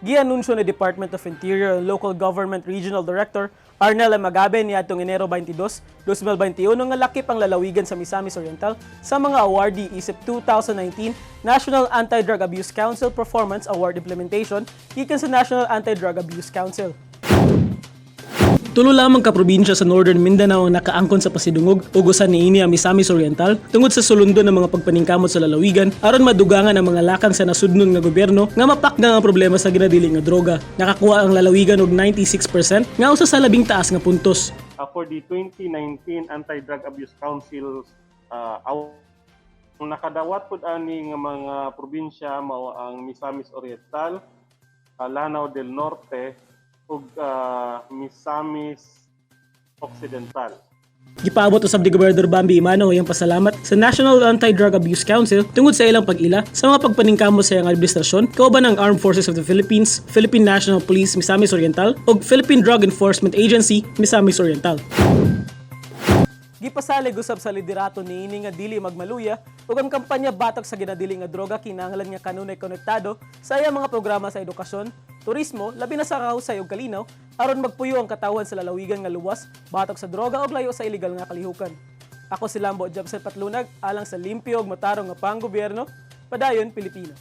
Gianunsyo ni Department of Interior and Local Government Regional Director Arnel M. Magabe niadtong Enero 22, 2021 nga lakip ang lalawigan sa Misamis Oriental sa mga awardee isip 2019 National Anti-Drug Abuse Council Performance Award Implementation gikan sa National Anti-Drug Abuse Council. Tulo lamang ka probinsya sa Northern Mindanao ang nakaangkon sa pasidungog ugusan niini ang Misamis Oriental tungod sa sulundon ng mga pagpaningkamot sa lalawigan aron madugangan ang mga lakang sa nasudnon nga gobyerno nga mapakda ang problema sa ginadili nga droga. Nakakuha ang lalawigan og 96% nga usa sa labing taas nga puntos. For the 2019 Anti-Drug Abuse Council nakadawat pud ani nga mga probinsya mao ang Misamis Oriental, Lanao del Norte ug Misamis Occidental. Gipaabot usab ni Gobernador Bambi Imano ang pasalamat sa National Anti-Drug Abuse Council tungod sa ilang pag-ila sa mga pagpaningkamo sa iyang administrasyon kauban ang Armed Forces of the Philippines, Philippine National Police Misamis Oriental ug Philippine Drug Enforcement Agency Misamis Oriental. Gipasalig usab sa liderato niini nga dili magmaluya ug ang kampanya batok sa ginadili nga droga kinahanglan nga kanunay konektado sa iyang mga programa sa edukasyon, turismo, labi na sa kahusay ug kalinaw aron magpuyo ang katawan sa lalawigan nga luwas batok sa droga ug layo sa illegal nga kalihukan. Ako si Lambo Jabsel Patlunag alang sa limpyo ug matarong nga panggobyerno, padayon Pilipino.